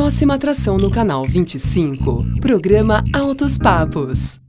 Próxima atração no canal 25, programa Altos Papos.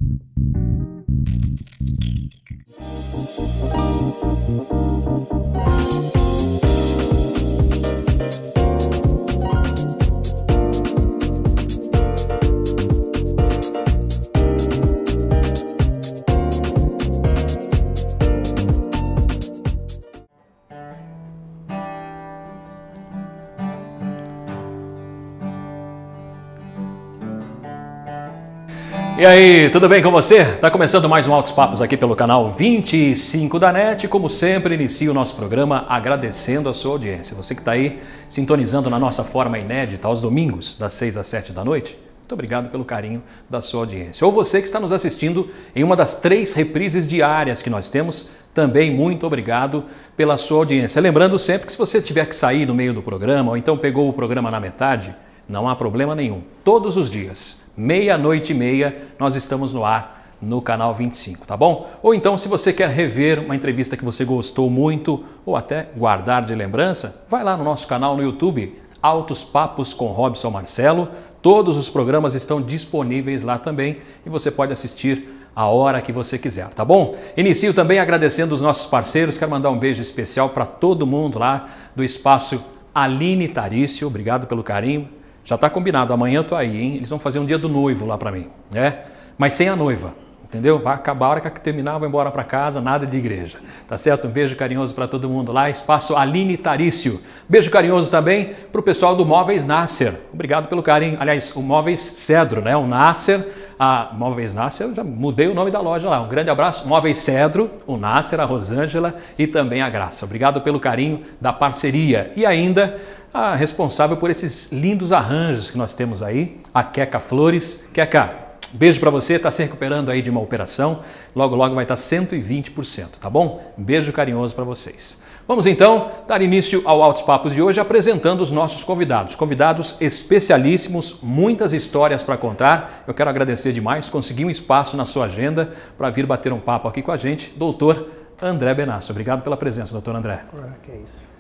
E aí, tudo bem com você? Tá começando mais um Altos Papos aqui pelo canal 25 da NET. Como sempre, inicio o nosso programa agradecendo a sua audiência. Você que está aí sintonizando na nossa forma inédita aos domingos, das 6 às 7 da noite. Muito obrigado pelo carinho da sua audiência. Ou você que está nos assistindo em uma das 3 reprises diárias que nós temos, também muito obrigado pela sua audiência. Lembrando sempre que se você tiver que sair no meio do programa ou então pegou o programa na metade, não há problema nenhum. Todos os dias, 00:30, nós estamos no ar no canal 25, tá bom? Ou então, se você quer rever uma entrevista que você gostou muito ou até guardar de lembrança, vai lá no nosso canal no YouTube, Altos Papos com Robson Marcelo. Todos os programas estão disponíveis lá também e você pode assistir a hora que você quiser, tá bom? Inicio também agradecendo os nossos parceiros. Quero mandar um beijo especial para todo mundo lá do Espaço Aline Tarício. Obrigado pelo carinho. Já está combinado, amanhã eu tô aí, hein? Eles vão fazer um dia do noivo lá para mim, né? Mas sem a noiva, entendeu? Vai acabar, a hora que terminar, vou embora para casa, nada de igreja, tá certo? Um beijo carinhoso para todo mundo lá, Espaço Aline Tarício. Beijo carinhoso também para o pessoal do Móveis Nasser. Obrigado pelo carinho. Aliás, o Móveis Cedro, né? O Nasser, a Móveis Nasser, eu já mudei o nome da loja lá. Um grande abraço, Móveis Cedro, o Nasser, a Rosângela e também a Graça. Obrigado pelo carinho da parceria. E ainda a responsável por esses lindos arranjos que nós temos aí, a Queca Flores. Queca, beijo para você, está se recuperando aí de uma operação, logo logo vai estar 120%, tá bom? Beijo carinhoso para vocês. Vamos então dar início ao Altos Papos de hoje apresentando os nossos convidados. Convidados especialíssimos, muitas histórias para contar. Eu quero agradecer demais, consegui um espaço na sua agenda para vir bater um papo aqui com a gente, doutor André Benasso. Obrigado pela presença, doutor André. Que é isso.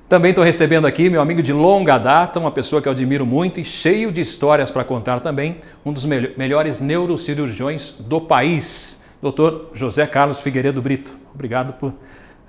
Também estou recebendo aqui meu amigo de longa data, uma pessoa que eu admiro muito e cheio de histórias para contar também, um dos melhores neurocirurgiões do país, Dr. José Carlos Figueiredo Brito. Obrigado por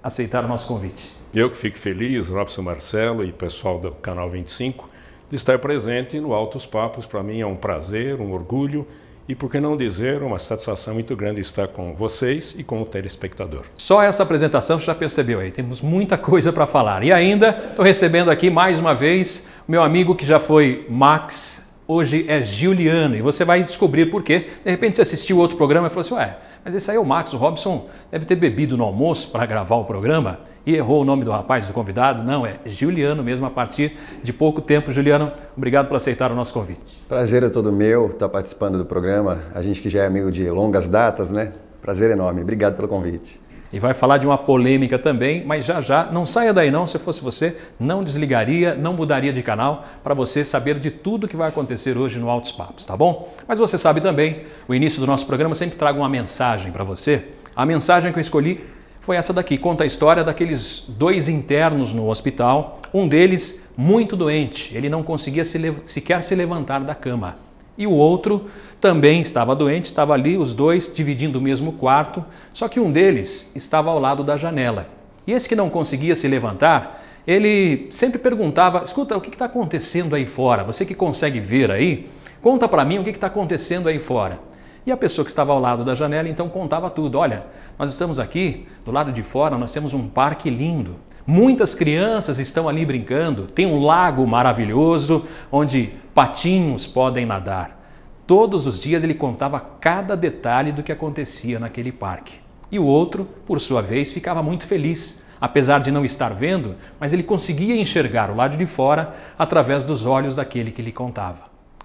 aceitar o nosso convite. Eu que fico feliz, Robson Marcelo e pessoal do Canal 25, de estar presente no Altos Papos. Para mim é um prazer, um orgulho e, por que não dizer, uma satisfação muito grande estar com vocês e com o telespectador. Só essa apresentação você já percebeu aí, temos muita coisa para falar. E ainda estou recebendo aqui mais uma vez o meu amigo que já foi Max, hoje é Giuliano. E você vai descobrir por quê. De repente você assistiu outro programa e falou assim, ué, mas esse aí é o Max, o Robson deve ter bebido no almoço para gravar o programa e errou o nome do rapaz, do convidado. Não, é Giuliano mesmo, a partir de pouco tempo. Giuliano, obrigado por aceitar o nosso convite. Prazer é todo meu estar participando do programa. A gente que já é amigo de longas datas, né? Prazer enorme. Obrigado pelo convite. E vai falar de uma polêmica também, mas já, não saia daí não, se fosse você, não desligaria, não mudaria de canal para você saber de tudo que vai acontecer hoje no Altos Papos, tá bom? Mas você sabe também, o início do nosso programa sempre traga uma mensagem para você. A mensagem que eu escolhi foi essa daqui, conta a história daqueles 2 internos no hospital, um deles muito doente, ele não conseguia sequer se levantar da cama. E o outro também estava doente, estava ali, os dois dividindo o mesmo quarto, só que um deles estava ao lado da janela. E esse que não conseguia se levantar, ele sempre perguntava, escuta, o que está acontecendo aí fora? Você que consegue ver aí, conta para mim o que está acontecendo aí fora. E a pessoa que estava ao lado da janela então contava tudo. Olha, nós estamos aqui, do lado de fora, nós temos um parque lindo. Muitas crianças estão ali brincando, tem um lago maravilhoso onde patinhos podem nadar. Todos os dias ele contava cada detalhe do que acontecia naquele parque. E o outro, por sua vez, ficava muito feliz, apesar de não estar vendo, mas ele conseguia enxergar o lado de fora através dos olhos daquele que lhe contava.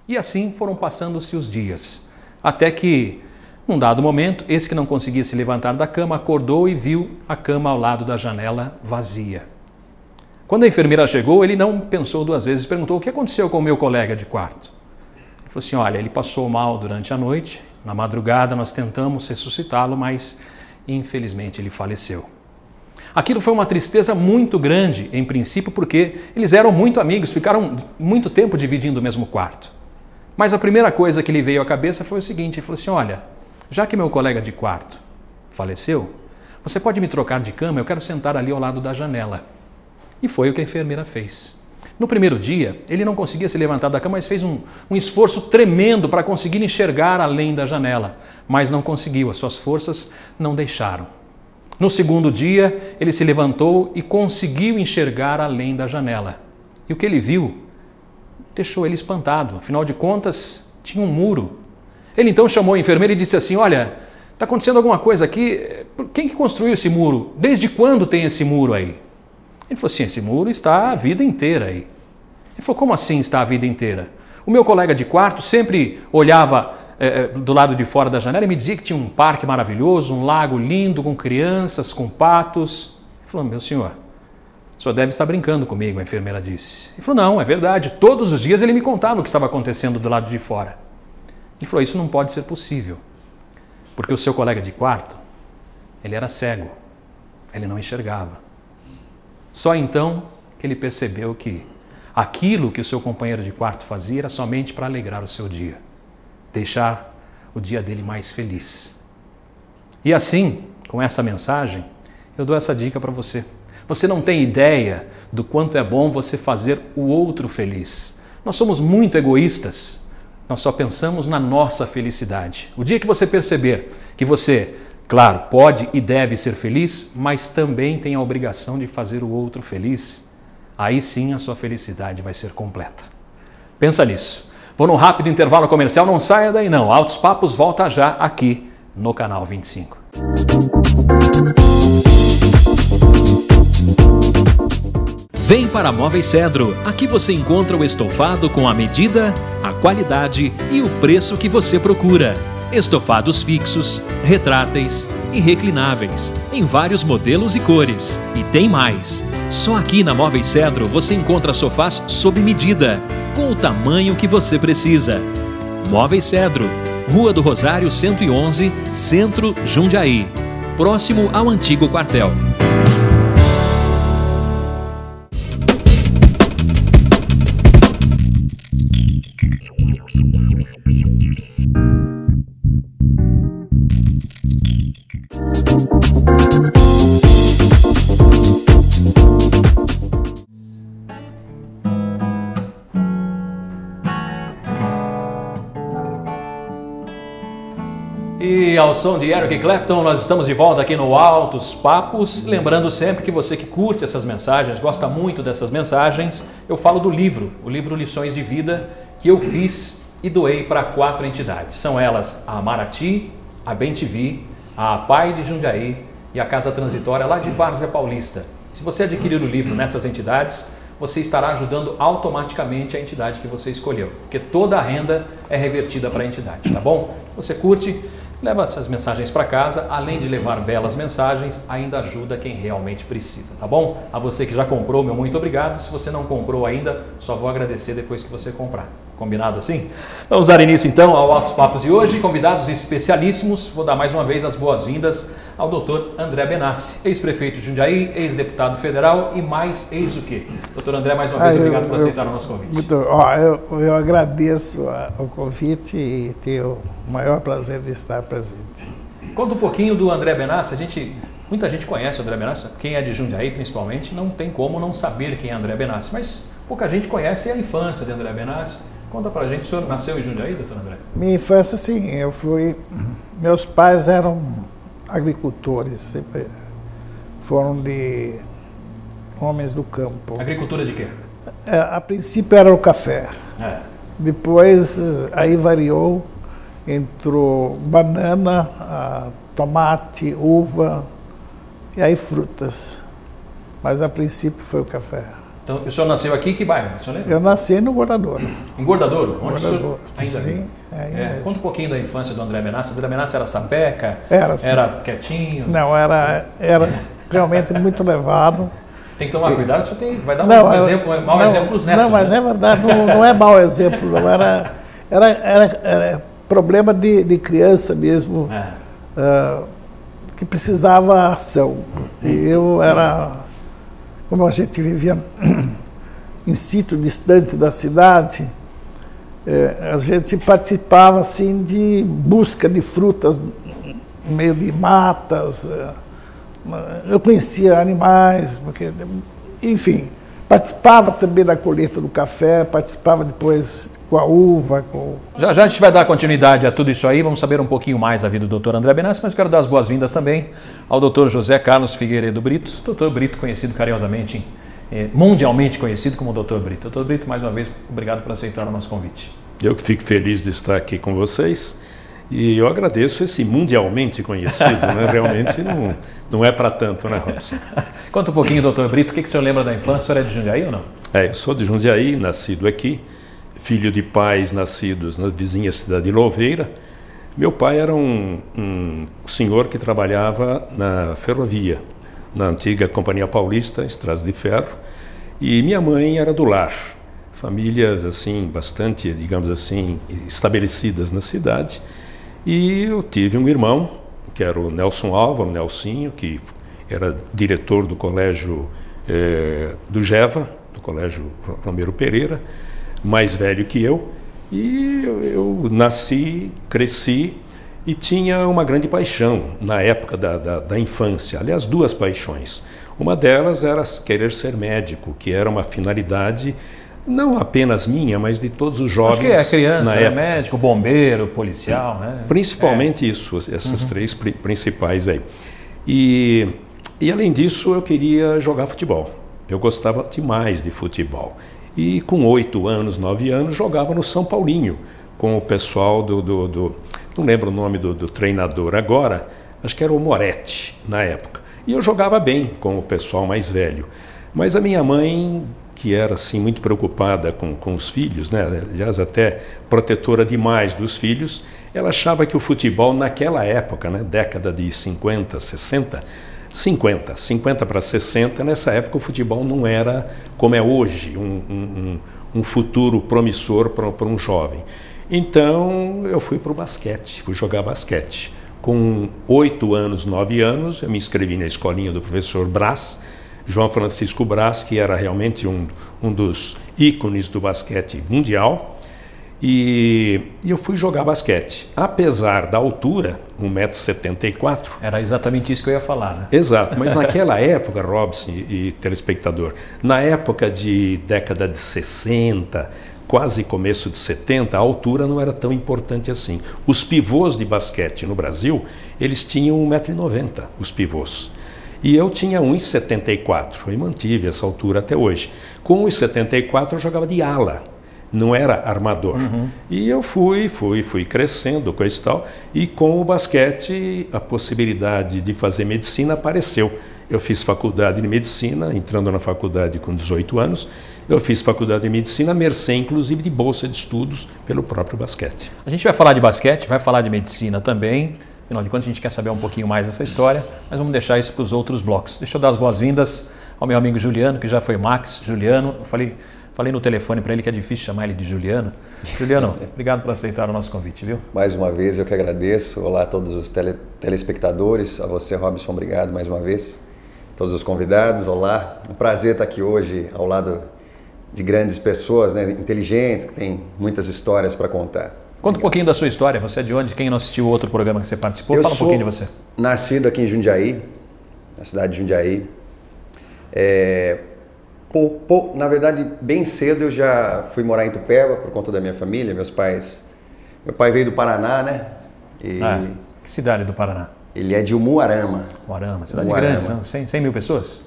E assim foram passando-se os dias, até que, num dado momento, esse que não conseguia se levantar da cama acordou e viu a cama ao lado da janela vazia. Quando a enfermeira chegou, ele não pensou 2 vezes, perguntou o que aconteceu com o meu colega de quarto. Ele falou assim, olha, ele passou mal durante a noite, na madrugada nós tentamos ressuscitá-lo, mas infelizmente ele faleceu. Aquilo foi uma tristeza muito grande, em princípio, porque eles eram muito amigos, ficaram muito tempo dividindo o mesmo quarto. Mas a primeira coisa que lhe veio à cabeça foi o seguinte, ele falou assim, olha, já que meu colega de quarto faleceu, você pode me trocar de cama? Eu quero sentar ali ao lado da janela. E foi o que a enfermeira fez. No primeiro dia, ele não conseguia se levantar da cama, mas fez um esforço tremendo para conseguir enxergar além da janela. Mas não conseguiu, as suas forças não deixaram. No segundo dia, ele se levantou e conseguiu enxergar além da janela. E o que ele viu deixou ele espantado. Afinal de contas, tinha um muro. Ele então chamou a enfermeira e disse assim, olha, está acontecendo alguma coisa aqui? Quem que construiu esse muro? Desde quando tem esse muro aí? Ele falou assim, esse muro está a vida inteira aí. Ele falou, como assim está a vida inteira? O meu colega de quarto sempre olhava do lado de fora da janela e me dizia que tinha um parque maravilhoso, um lago lindo, com crianças, com patos. Ele falou, meu senhor, o senhor deve estar brincando comigo, a enfermeira disse. Ele falou, não, é verdade, todos os dias ele me contava o que estava acontecendo do lado de fora. Ele falou, isso não pode ser possível, porque o seu colega de quarto, ele era cego, ele não enxergava. Só então que ele percebeu que aquilo que o seu companheiro de quarto fazia era somente para alegrar o seu dia, deixar o dia dele mais feliz. E assim, com essa mensagem, eu dou essa dica para você. Você não tem ideia do quanto é bom você fazer o outro feliz. Nós somos muito egoístas, nós só pensamos na nossa felicidade. O dia que você perceber que você, claro, pode e deve ser feliz, mas também tem a obrigação de fazer o outro feliz, aí sim a sua felicidade vai ser completa. Pensa nisso. Vou num rápido intervalo comercial, não saia daí não. Altos Papos volta já aqui no Canal 25. Vem para Móveis Cedro. Aqui você encontra o estofado com a medida, a qualidade e o preço que você procura. Estofados fixos, retráteis e reclináveis, em vários modelos e cores. E tem mais! Só aqui na Móveis Cedro você encontra sofás sob medida, com o tamanho que você precisa. Móveis Cedro, Rua do Rosário 111, Centro, Jundiaí, próximo ao antigo quartel. E ao som de Eric Clapton, nós estamos de volta aqui no Altos Papos. Lembrando sempre que você que curte essas mensagens, gosta muito dessas mensagens, eu falo do livro, o livro Lições de Vida, que eu fiz e doei para 4 entidades. São elas a Amarati, a Bem-TV, a Pai de Jundiaí e a Casa Transitória lá de Várzea Paulista. Se você adquirir o livro nessas entidades, você estará ajudando automaticamente a entidade que você escolheu, porque toda a renda é revertida para a entidade, tá bom? Você curte, leva essas mensagens para casa, além de levar belas mensagens, ainda ajuda quem realmente precisa, tá bom? A você que já comprou, meu muito obrigado. Se você não comprou ainda, só vou agradecer depois que você comprar. Combinado assim? Vamos dar início então ao Altos Papos de hoje. Convidados especialíssimos, vou dar mais uma vez as boas-vindas ao Dr. André Benassi, ex-prefeito de Jundiaí, ex-deputado federal e mais ex o quê? Dr. André, mais uma vez, obrigado por aceitar o nosso convite. Eu agradeço o convite e tenho o maior prazer de estar presente. Conta um pouquinho do André Benassi. Muita gente conhece o André Benassi, quem é de Jundiaí principalmente, não tem como não saber quem é André Benassi, mas pouca gente conhece a infância de André Benassi. Conta pra gente, o senhor nasceu em Jundiaí, doutor André? Minha infância, sim, meus pais eram agricultores, sempre foram de homens do campo. Agricultura de quê? A princípio era o café, depois aí variou, entrou banana, tomate, uva e aí frutas, mas a princípio foi o café. Então, o senhor nasceu aqui, que bairro? O senhor lembra? Eu nasci no Gordadouro. Em Gordadouro? Onde Gordadouro, ainda sim. Conta um pouquinho da infância do André Benassi. O André Benassi era sapeca? Era, sim. Era quietinho? Não, era realmente muito levado. Tem que tomar cuidado, o senhor vai dar mau exemplo para os netos. Não, mas né? é verdade, não é mau exemplo, não. Era problema de criança mesmo. que precisava ação. E eu era, como a gente vivia em sítio distante da cidade, a gente participava assim de busca de frutas no meio de matas. Eu conhecia animais, porque, enfim, participava também da colheita do café, participava depois com a uva. Já a gente vai dar continuidade a tudo isso aí, vamos saber um pouquinho mais da vida do Dr. André Benassi, mas quero dar as boas-vindas também ao Dr. José Carlos Figueiredo Brito, Dr. Brito, conhecido carinhosamente, mundialmente conhecido como Dr. Brito. Dr. Brito, mais uma vez, obrigado por aceitar o nosso convite. Eu que fico feliz de estar aqui com vocês e eu agradeço esse mundialmente conhecido, né? Realmente não é para tanto, né, Robson? Conta um pouquinho, Dr. Brito, o que o senhor lembra da infância? O senhor é de Jundiaí ou não? Eu sou de Jundiaí, nascido aqui, filho de pais nascidos na vizinha cidade de Louveira. Meu pai era um senhor que trabalhava na ferrovia, na antiga Companhia Paulista, Estradas de Ferro, e minha mãe era do lar. Famílias assim, bastante, digamos assim, estabelecidas na cidade. E eu tive um irmão, que era o Nelson Álvaro, o Nelsinho, que era diretor do colégio do Geva, do colégio Romero Pereira, mais velho que eu. E eu nasci, cresci e tinha uma grande paixão na época da infância. Aliás, duas paixões. Uma delas era querer ser médico, que era uma finalidade não apenas minha, mas de todos os jovens. Acho que é criança, é médico, bombeiro, policial, né? Principalmente isso, essas três principais aí. E além disso, eu queria jogar futebol. Eu gostava demais de futebol. E com 8 anos, 9 anos, jogava no São Paulinho, com o pessoal não lembro o nome do treinador agora, acho que era o Moretti, na época. E eu jogava bem com o pessoal mais velho. Mas a minha mãe, que era assim muito preocupada com os filhos, né? Aliás, até protetora demais dos filhos, ela achava que o futebol naquela época, né? Década de 50, 60, 50 para 60, nessa época o futebol não era como é hoje, um futuro promissor para um jovem. Então eu fui para o basquete, fui jogar basquete. Com 8 anos, 9 anos, eu me inscrevi na escolinha do professor Brás, João Francisco Brás, que era realmente um dos ícones do basquete mundial, e eu fui jogar basquete. Apesar da altura, 1,74 m. Era exatamente isso que eu ia falar, né? Exato, mas naquela época, Robson e telespectador, na época de década de 60, quase começo de 70, a altura não era tão importante assim. Os pivôs de basquete no Brasil, eles tinham 1,90 m, os pivôs. E eu tinha 1,74 m, e mantive essa altura até hoje. Com 1,74 m eu jogava de ala, não era armador. E eu fui crescendo, coisa e tal, e com o basquete a possibilidade de fazer medicina apareceu. Eu fiz faculdade de medicina, entrando na faculdade com 18 anos, eu fiz faculdade de medicina, mercê inclusive de bolsa de estudos pelo próprio basquete. A gente vai falar de basquete, vai falar de medicina também. Afinal de contas, a gente quer saber um pouquinho mais dessa história, mas vamos deixar isso para os outros blocos. Deixa eu dar as boas-vindas ao meu amigo Juliano, que já foi Max. Juliano, eu falei no telefone para ele que é difícil chamar ele de Juliano. Juliano, obrigado por aceitar o nosso convite, viu? Mais uma vez, eu que agradeço. Olá a todos os telespectadores, a você, Robson, obrigado mais uma vez. Todos os convidados, olá. Um prazer estar aqui hoje ao lado de grandes pessoas, né, inteligentes, que têm muitas histórias para contar. Conta um pouquinho da sua história, você é de onde? Quem não assistiu o outro programa que você participou? Fala um pouquinho de você. Nascido aqui em Jundiaí, na cidade de Jundiaí. Na verdade, bem cedo eu já fui morar em Itupeva por conta da minha família, meus pais. Meu pai veio do Paraná, né? Que cidade do Paraná? Ele é de Umuarama. Umuarama, cidade grande, não? 100 mil pessoas?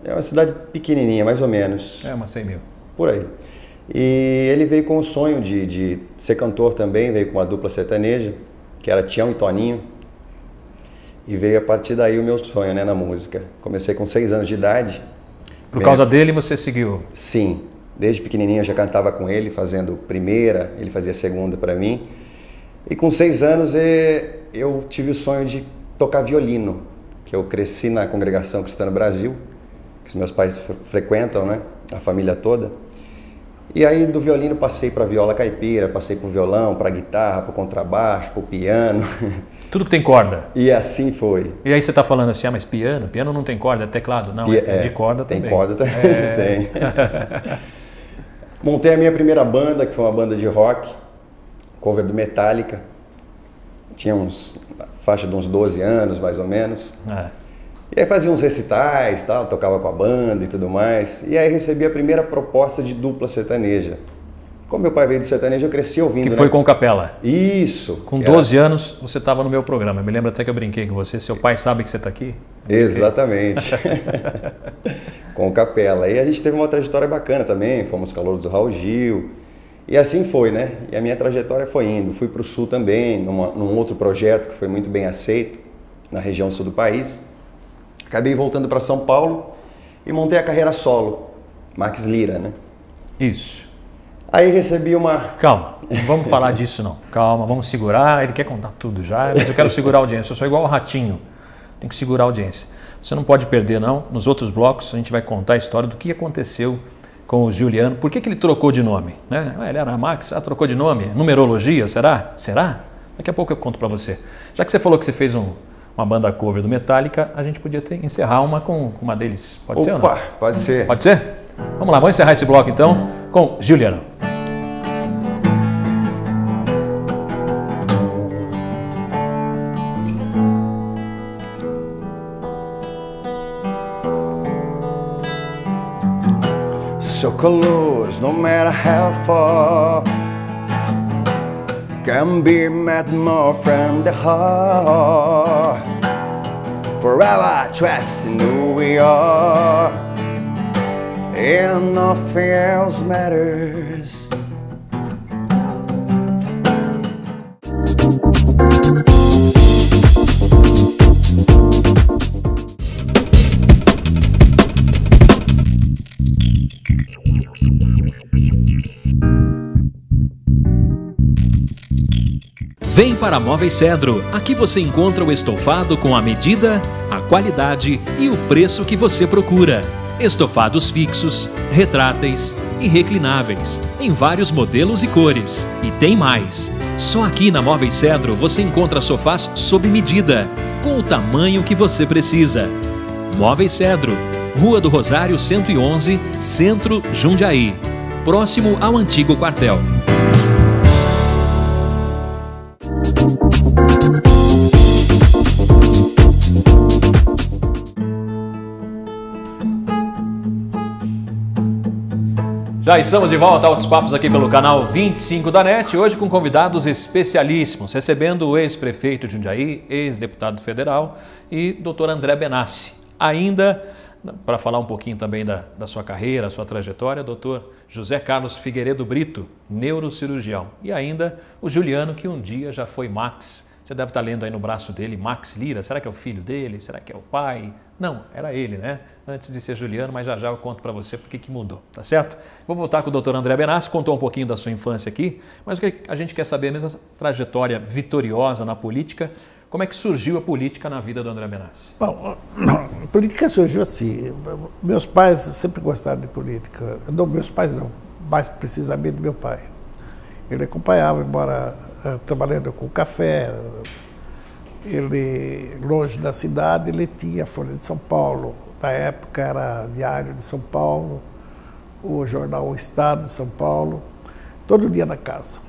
É uma cidade pequenininha, mais ou menos. É, umas 100 mil. Por aí. E ele veio com o sonho de ser cantor também, veio com uma dupla sertaneja, que era Tião e Toninho. E veio a partir daí o meu sonho, né, na música. Comecei com 6 anos de idade. Por causa dele você seguiu? Sim, desde pequenininho eu já cantava com ele, fazendo primeira, ele fazia segunda para mim. E com 6 anos eu tive o sonho de tocar violino, que eu cresci na Congregação Cristã no Brasil, que os meus pais frequentam, né, a família toda. E aí do violino passei para viola caipira, passei para o violão, para guitarra, para o contrabaixo, para o piano. Tudo que tem corda. E assim foi. E aí você está falando assim, mas piano não tem corda, é teclado? Não, é de corda tem também. Tem corda também, tem. Montei a minha primeira banda, que foi uma banda de rock, cover do Metallica. Tinha faixa de uns 12 anos, mais ou menos. E aí fazia uns recitais, tal, tocava com a banda e tudo mais. E aí recebi a primeira proposta de dupla sertaneja. Como meu pai veio do sertanejo, eu cresci ouvindo. Que foi com o Capela. Isso. Com 12 anos, você estava no meu programa. Eu me lembro até que eu brinquei com você. Seu pai sabe que você está aqui? Exatamente. Com o Capela. E a gente teve uma trajetória bacana também. Fomos calouros do Raul Gil. E assim foi, né? E a minha trajetória foi indo. Fui para o Sul também, num outro projeto que foi muito bem aceito, na região sul do país. Acabei voltando para São Paulo e montei a carreira solo, Max Lira, né? Isso. Aí recebi uma... Calma, não vamos falar disso não. Calma, vamos segurar. Ele quer contar tudo já, mas eu quero segurar a audiência. Eu sou igual o ratinho, tem que segurar a audiência. Você não pode perder não. Nos outros blocos a gente vai contar a história do que aconteceu com o Juliano. Por que ele trocou de nome? Né? Ele era Max, trocou de nome. Numerologia, será? Será? Daqui a pouco eu conto para você. Já que você falou que você fez uma banda cover do Metallica, a gente podia encerrar uma com uma deles. Pode ser ou não? Pode ser. Pode ser? Vamos lá, vamos encerrar esse bloco então com Juliano. So close, no matter how far, can be met more from the heart. Forever trust in who we are, and nothing else matters. Vem para Móveis Cedro. Aqui você encontra o estofado com a medida, a qualidade e o preço que você procura. Estofados fixos, retráteis e reclináveis, em vários modelos e cores. E tem mais! Só aqui na Móveis Cedro você encontra sofás sob medida, com o tamanho que você precisa. Móveis Cedro, Rua do Rosário 111, Centro, Jundiaí. Próximo ao antigo quartel. Já estamos de volta a Altos Papos aqui pelo canal 25 da NET, hoje com convidados especialíssimos, recebendo o ex-prefeito de Jundiaí, ex-deputado federal e Dr. André Benassi. Ainda, para falar um pouquinho também da sua carreira, sua trajetória, Dr. José Carlos Figueiredo Brito, neurocirurgião. E ainda o Juliano, que um dia já foi Max. Você deve estar lendo aí no braço dele, Max Lira. Será que é o filho dele? Será que é o pai? Não, era ele, né? Antes de ser Juliano, mas já eu conto para você porque que mudou, tá certo? Vou voltar com o Dr. André Benassi, contou um pouquinho da sua infância aqui, mas o que a gente quer saber mesmo é a trajetória vitoriosa na política. Como é que surgiu a política na vida do André Benassi? Bom, a política surgiu assim. Meus pais sempre gostaram de política. Não, meus pais não, mais precisamente meu pai. Ele acompanhava, embora trabalhando com café, ele, longe da cidade, ele tinha a Folha de São Paulo. Na época era Diário de São Paulo, o jornal O Estado de São Paulo, todo dia na casa.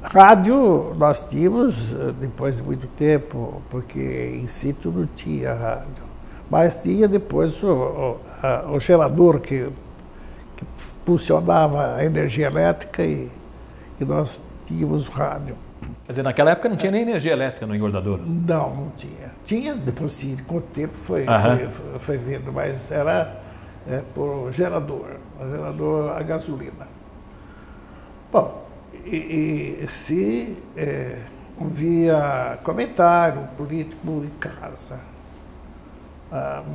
Rádio nós tínhamos depois de muito tempo, porque em sítio não tinha rádio. Mas tinha depois o gerador que funcionava a energia elétrica e nós tínhamos rádio. Quer dizer, naquela época não tinha nem energia elétrica no engordador? Não tinha. Tinha, depois sim, com o tempo foi vindo, mas era por gerador a gasolina. Bom, se via comentário político em casa.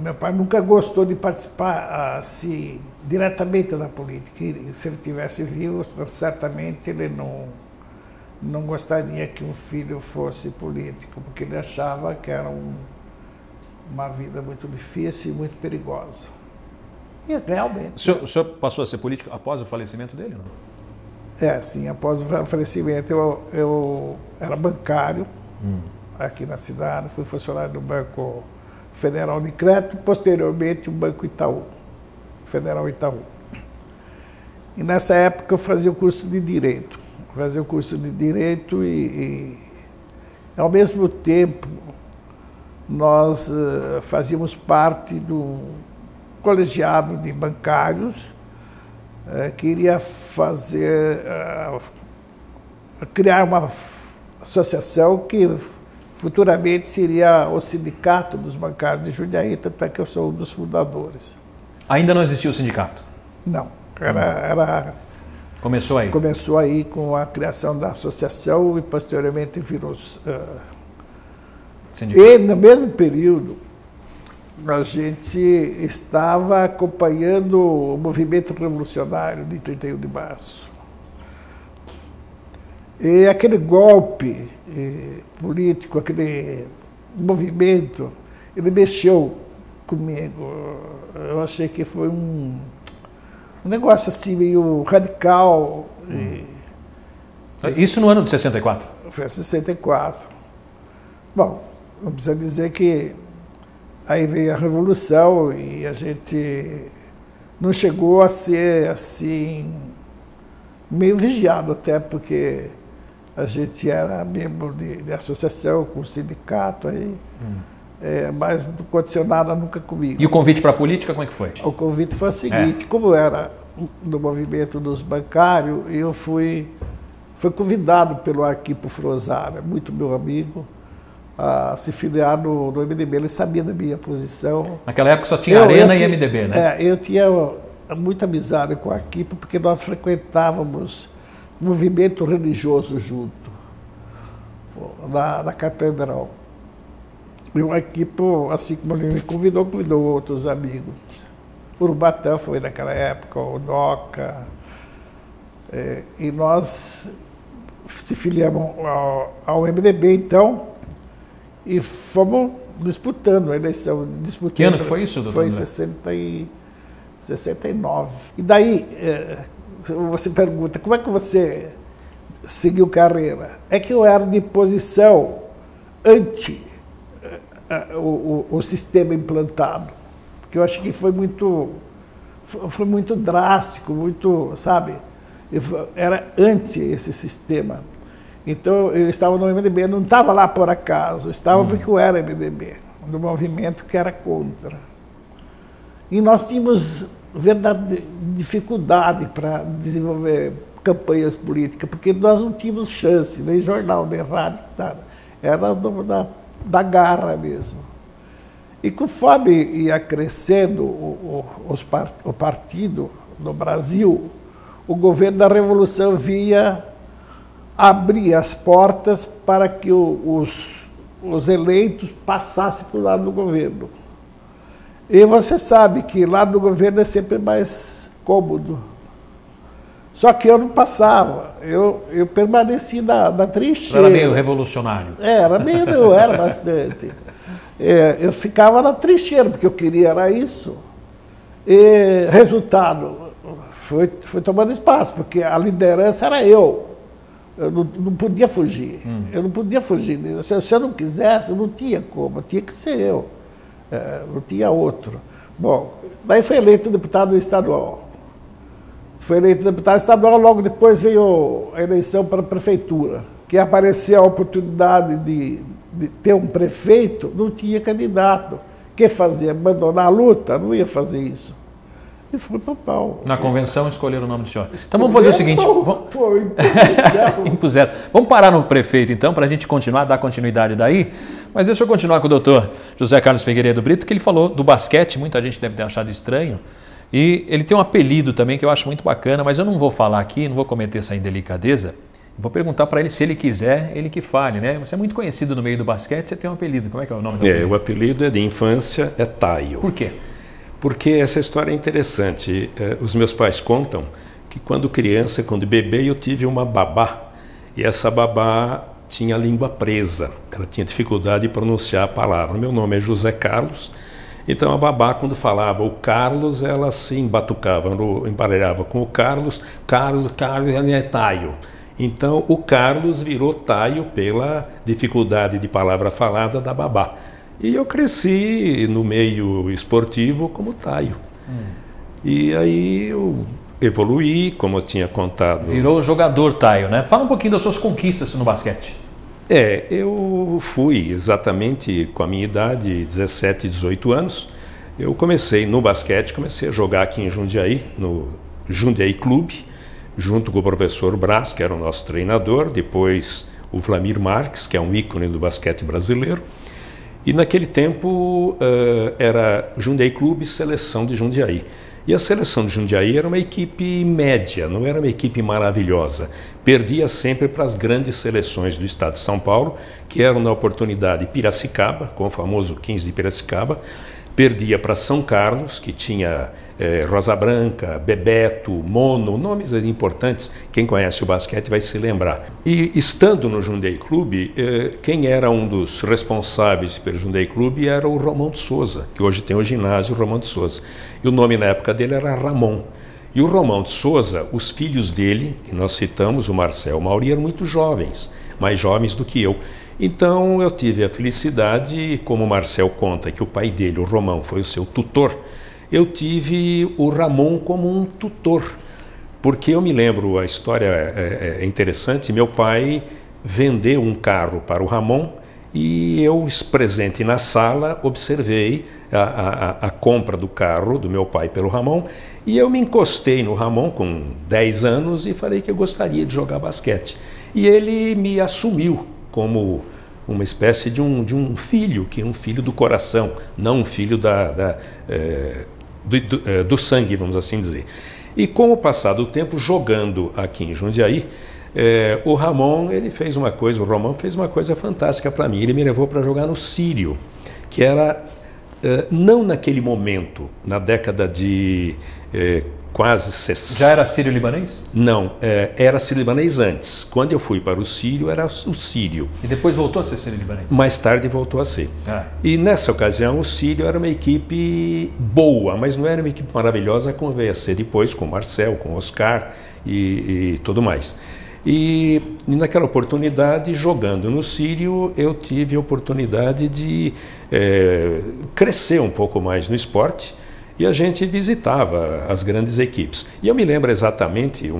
Meu pai nunca gostou de participar assim, diretamente da política. E, se ele tivesse vivo, certamente ele não gostaria que um filho fosse político, porque ele achava que era uma vida muito difícil e muito perigosa. E realmente. O senhor passou a ser político após o falecimento dele, não? Sim, após o falecimento eu era bancário aqui na cidade, fui funcionário do Banco Federal de Crédito, posteriormente o Banco Itaú, Federal Itaú. E nessa época eu fazia o curso de Direito. E ao mesmo tempo nós fazíamos parte do colegiado de bancários que iria criar uma associação que futuramente seria o Sindicato dos Bancários de Jundiaí, tanto é que eu sou um dos fundadores. Ainda não existia o sindicato? Não, Começou aí? Começou aí com a criação da associação e posteriormente virou... E no mesmo período, a gente estava acompanhando o movimento revolucionário de 31 de março. E aquele golpe político, aquele movimento, ele mexeu comigo. Eu achei que foi um negócio assim meio radical. Isso no ano de 64? Foi em 64. Bom, não precisa dizer que aí veio a Revolução e a gente não chegou a ser assim, meio vigiado até, porque a gente era membro de associação com o sindicato aí, mas não aconteceu nada nunca comigo. E o convite para a política, como é que foi? O convite foi o seguinte, como era do movimento dos bancários, eu fui convidado pelo Arquipo Frozara, muito meu amigo, a se filiar no MDB. Ele sabia da minha posição. Naquela época só tinha Arena e MDB, né? Eu tinha muita amizade com a Arquipo, porque nós frequentávamos movimento religioso junto, na Catedral. E o Arquipo, assim como ele me convidou outros amigos. O Urubatã foi naquela época, o Noca. E nós se filiamos ao MDB, então, e fomos disputando a eleição. Que ano que foi isso, doutor? Foi em 69. E daí, você pergunta, como é que você seguiu carreira? É que eu era de posição anti o sistema implantado, porque eu acho que foi muito drástico, muito, sabe? Era anti esse sistema. Então, eu estava no MDB, não estava lá por acaso, estava porque eu era MDB, do movimento que era contra. E nós tínhamos verdadeira dificuldade para desenvolver campanhas políticas, porque nós não tínhamos chance, nem jornal, nem rádio, nada. Era da mesmo. E conforme ia crescendo o partido no Brasil, o governo da Revolução via abrir as portas para que os eleitos passassem para o lado do governo. E você sabe que lado do governo é sempre mais cômodo. Só que eu não passava, eu permaneci na trincheira. Era meio revolucionário. Eu era bastante. Eu ficava na trincheira, porque eu queria era isso. E resultado, foi tomando espaço, porque a liderança era eu. Eu não podia fugir. Eu não podia fugir disso. Se eu não quisesse, não tinha como, tinha que ser eu. Não tinha outro. Bom, daí foi eleito deputado estadual. Logo depois veio a eleição para a prefeitura, que apareceu a oportunidade de ter um prefeito, não tinha candidato. O que fazia? Abandonar a luta? Não ia fazer isso. E fui para o pau. Na convenção escolheram o nome do senhor. Então vamos fazer o seguinte. Imposição. Impuseram. Vamos parar no prefeito então, para a gente continuar, dar continuidade daí. Mas deixa eu continuar com o doutor José Carlos Figueiredo Brito, que ele falou do basquete, muita gente deve ter achado estranho. E ele tem um apelido também que eu acho muito bacana, mas eu não vou falar aqui, não vou cometer essa indelicadeza. Vou perguntar para ele, se ele quiser, ele que fale, né? Você é muito conhecido no meio do basquete, você tem um apelido. Como é que é o nome do apelido? O apelido é de infância, é Taio. Por quê? Porque essa história é interessante. Os meus pais contam que quando criança, quando bebê, eu tive uma babá. E essa babá tinha a língua presa. Ela tinha dificuldade de pronunciar a palavra. Meu nome é José Carlos. Então a babá, quando falava o Carlos, ela se embatucava, emparelhava com o Carlos é Taio. Então o Carlos virou Taio pela dificuldade de palavra falada da babá. E eu cresci no meio esportivo como Taio. E aí eu evoluí, como eu tinha contado. Virou jogador Taio, né? Fala um pouquinho das suas conquistas no basquete. Eu fui exatamente com a minha idade, 17, 18 anos. Eu comecei no basquete, comecei a jogar aqui em Jundiaí, no Jundiaí Clube, junto com o professor Brás, que era o nosso treinador, depois o Vlamir Marques, que é um ícone do basquete brasileiro. E naquele tempo era Jundiaí Clube, seleção de Jundiaí. E a seleção de Jundiaí era uma equipe média, não era uma equipe maravilhosa. Perdia sempre para as grandes seleções do estado de São Paulo, que eram na oportunidade Piracicaba, com o famoso 15 de Piracicaba. Perdia para São Carlos, que tinha Rosa Branca, Bebeto, Mono, nomes importantes. Quem conhece o basquete vai se lembrar. E estando no Jundiaí Clube, quem era um dos responsáveis pelo Jundiaí Clube era o Romão de Souza, que hoje tem o ginásio Romão de Souza. E o nome na época dele era Ramon. E o Romão de Souza, os filhos dele, que nós citamos, o Marcel e o Mauri, eram muito jovens, mais jovens do que eu. Então eu tive a felicidade, como o Marcel conta que o pai dele, o Romão, foi o seu tutor, eu tive o Ramon como um tutor, porque eu me lembro, a história é interessante, meu pai vendeu um carro para o Ramon e eu, presente na sala, observei a compra do carro do meu pai pelo Ramon e eu me encostei no Ramon com 10 anos e falei que eu gostaria de jogar basquete. E ele me assumiu como uma espécie de um filho, que é um filho do coração, não um filho do sangue, vamos assim dizer. E com o passar do tempo, jogando aqui em Jundiaí, o Romão fez uma coisa fantástica para mim. Ele me levou para jogar no Sírio, que era, não naquele momento, na década de quase 60. Já era sírio-libanês? Não, era sírio-libanês antes. Quando eu fui para o Sírio, era o Sírio. E depois voltou a ser sírio-libanês? Mais tarde voltou a ser. E nessa ocasião, o Sírio era uma equipe boa, mas não era uma equipe maravilhosa como veio a ser depois, com o Marcel, com o Oscar e tudo mais. E naquela oportunidade, jogando no Sírio, eu tive a oportunidade de crescer um pouco mais no esporte. E a gente visitava as grandes equipes. E eu me lembro exatamente,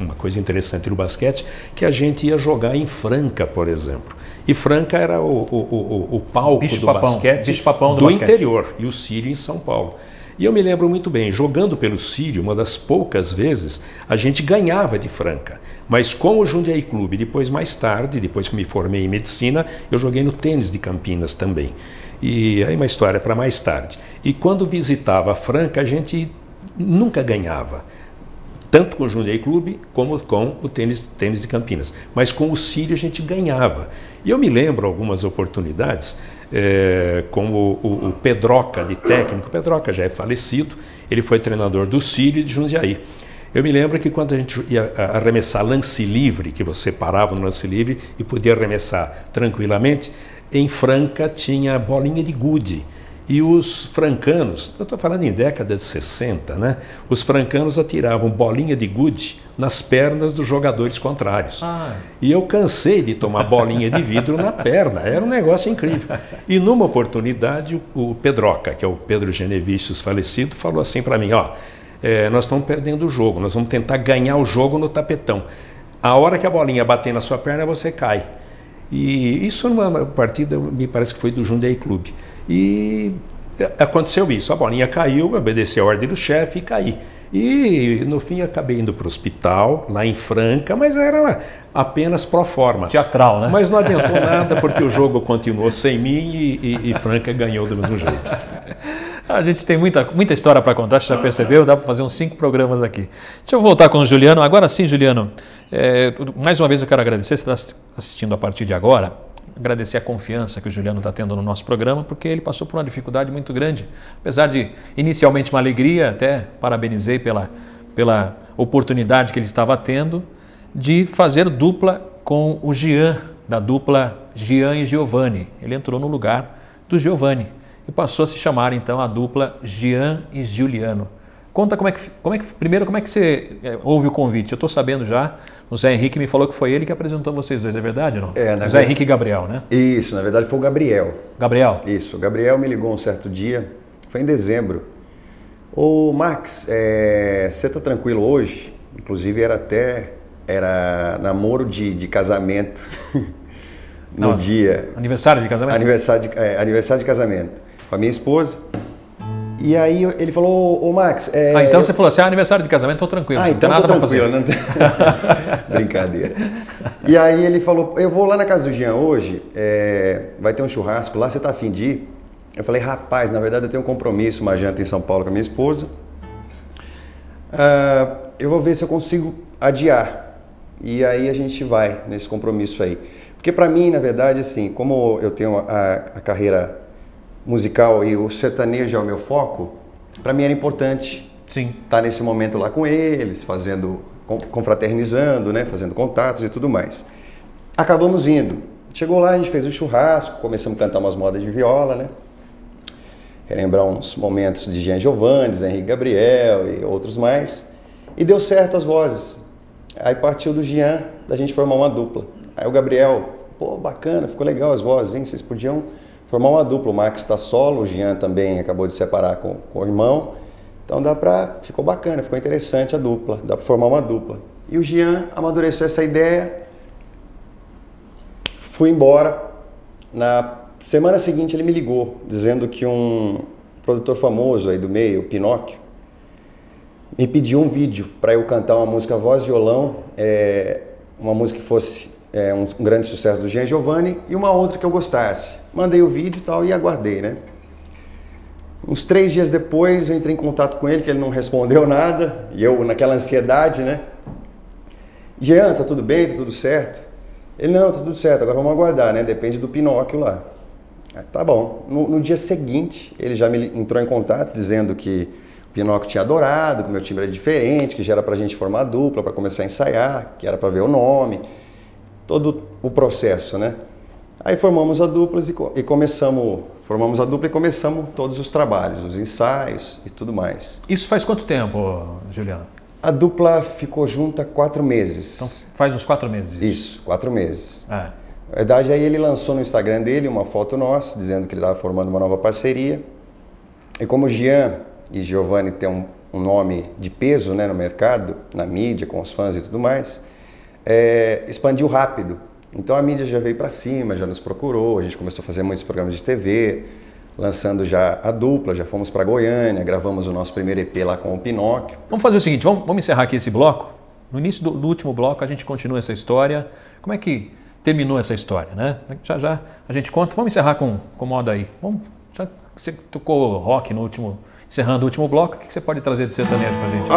uma coisa interessante no basquete, que a gente ia jogar em Franca, por exemplo. E Franca era o palco do basquete do interior, e o Sírio em São Paulo. E eu me lembro muito bem, jogando pelo Sírio, uma das poucas vezes, a gente ganhava de Franca. Mas com o Jundiaí Clube, depois mais tarde, depois que me formei em medicina, eu joguei no tênis de Campinas também. E aí uma história para mais tarde. E quando visitava a Franca, a gente nunca ganhava, tanto com o Jundiaí Clube como com o tênis de Campinas. Mas com o Sírio a gente ganhava. E eu me lembro algumas oportunidades, como o Pedroca de técnico. O Pedroca já é falecido, ele foi treinador do Sírio e de Jundiaí. Eu me lembro que quando a gente ia arremessar lance livre, que você parava no lance livre e podia arremessar tranquilamente, em Franca tinha bolinha de gude. E os francanos, eu estou falando em década de 60, né? Os francanos atiravam bolinha de gude nas pernas dos jogadores contrários. E eu cansei de tomar bolinha de vidro na perna, era um negócio incrível. E numa oportunidade, o Pedroca, que é o Pedro Genevicius falecido, falou assim para mim, nós estamos perdendo o jogo, nós vamos tentar ganhar o jogo no tapetão. A hora que a bolinha bater na sua perna, você cai. E isso numa partida, me parece que foi do Jundiaí Clube. E aconteceu isso, a bolinha caiu, eu obedeci a ordem do chefe e caí. E no fim acabei indo para o hospital, lá em Franca, mas era apenas pro forma. Teatral, né? Mas não adiantou nada, porque o jogo continuou sem mim e Franca ganhou do mesmo jeito. A gente tem muita história para contar, você já percebeu? Dá para fazer uns 5 programas aqui. Deixa eu voltar com o Juliano. Agora sim, Juliano, mais uma vez eu quero agradecer, você está assistindo a partir de agora, agradecer a confiança que o Juliano está tendo no nosso programa, porque ele passou por uma dificuldade muito grande. Apesar de inicialmente uma alegria, até parabenizei pela oportunidade que ele estava tendo de fazer dupla com o Jean, da dupla Jean e Giovanni. Ele entrou no lugar do Giovanni. e passou a se chamar então a dupla Jean e Juliano. Conta como é que você houve o convite? Eu estou sabendo já, o Zé Henrique me falou que foi ele que apresentou vocês dois, é verdade ou não? Zé Henrique e Gabriel, né? Isso, na verdade foi o Gabriel. Gabriel? Isso, o Gabriel me ligou um certo dia, foi em dezembro. Ô Max, você tá tranquilo hoje? Inclusive era namoro de casamento no dia. Aniversário de casamento? Aniversário de casamento com a minha esposa. E aí ele falou, ô Max... então você falou assim, aniversário de casamento, tô tranquilo. Então não tem nada tô tranquilo, pra fazer. Brincadeira. E aí ele falou, eu vou lá na casa do Jean hoje, vai ter um churrasco lá, você tá afim de ir? Eu falei, rapaz, na verdade eu tenho um compromisso, uma janta em São Paulo com a minha esposa. Eu vou ver se eu consigo adiar. E aí a gente vai nesse compromisso aí. Porque para mim, na verdade, assim, como eu tenho a carreira musical e o sertanejo é o meu foco, para mim era importante estar nesse momento lá com eles, confraternizando, né, fazendo contatos e tudo mais. Acabamos indo. Chegou lá, a gente fez um churrasco, começamos a cantar umas modas de viola, né? Relembrar uns momentos de Jean Giovanni, Zé Henrique Gabriel e outros mais. E deu certo as vozes. Aí partiu do Jean, da gente formar uma dupla. Aí o Gabriel, pô, bacana, ficou legal as vozes, hein? Vocês podiam formar uma dupla. O Max está solo, o Jean também acabou de se separar com o irmão. Então ficou bacana, ficou interessante a dupla, dá para formar uma dupla. E o Jean amadureceu essa ideia, fui embora. Na semana seguinte ele me ligou, dizendo que um produtor famoso aí do meio, o Pinóquio, me pediu um vídeo para eu cantar uma música voz e violão, uma música que fosse um grande sucesso do Jean Giovanni e uma outra que eu gostasse. Mandei o vídeo e tal e aguardei, né? Uns 3 dias depois eu entrei em contato com ele, que ele não respondeu nada, e eu naquela ansiedade, né? Jean, tá tudo bem? Tá tudo certo? Ele, não, tá tudo certo, agora vamos aguardar, né? Depende do Pinóquio lá. Tá bom. No dia seguinte, ele já me entrou em contato dizendo que o Pinóquio tinha adorado, que o meu timbre era diferente, que já era pra gente formar a dupla, pra começar a ensaiar, que era pra ver o nome, todo o processo, né? Aí formamos a dupla e começamos todos os trabalhos, os ensaios e tudo mais. Isso faz quanto tempo, Juliano? A dupla ficou junta 4 meses. Então faz uns 4 meses. Isso, 4 meses. Na verdade, aí ele lançou no Instagram dele uma foto nossa, dizendo que ele estava formando uma nova parceria. E como Jean e Giovanni têm um nome de peso, né, no mercado, na mídia, com os fãs e tudo mais, expandiu rápido. Então a mídia já veio para cima, já nos procurou, a gente começou a fazer muitos programas de TV, lançando já a dupla, já fomos para Goiânia, gravamos o nosso primeiro EP lá com o Pinóquio. Vamos fazer o seguinte, vamos encerrar aqui esse bloco. No início do último bloco a gente continua essa história. Como é que terminou essa história, né? Já a gente conta. Vamos encerrar com moda aí. Já que você tocou rock encerrando o último bloco, o que você pode trazer de sertanejo pra gente?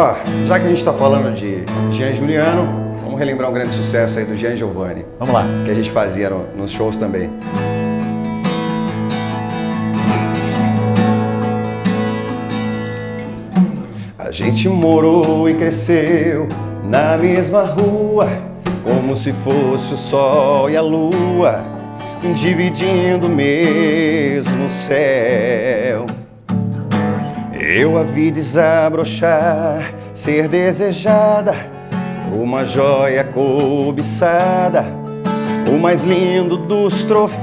Já que a gente está falando de Jean Juliano, vamos relembrar um grande sucesso aí do Jean Giovanni. Vamos lá. Que a gente fazia nos shows também. A gente morou e cresceu na mesma rua, como se fosse o sol e a lua, dividindo o mesmo céu. Eu a vi desabrochar, ser desejada, uma joia cobiçada, o mais lindo dos troféus.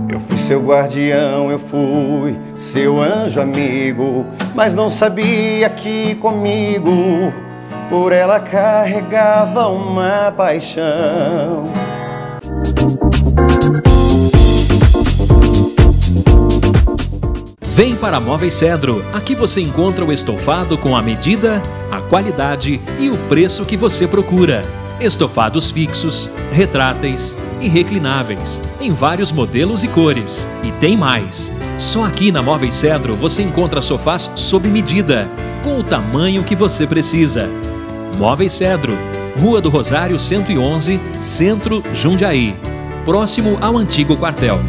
Eu fui seu guardião, eu fui seu anjo amigo, mas não sabia que comigo por ela carregava uma paixão. Vem para Móveis Cedro. Aqui você encontra o estofado com a medida, a qualidade e o preço que você procura. Estofados fixos, retráteis e reclináveis, em vários modelos e cores. E tem mais! Só aqui na Móveis Cedro você encontra sofás sob medida, com o tamanho que você precisa. Móveis Cedro, Rua do Rosário 111, Centro, Jundiaí. Próximo ao antigo quartel.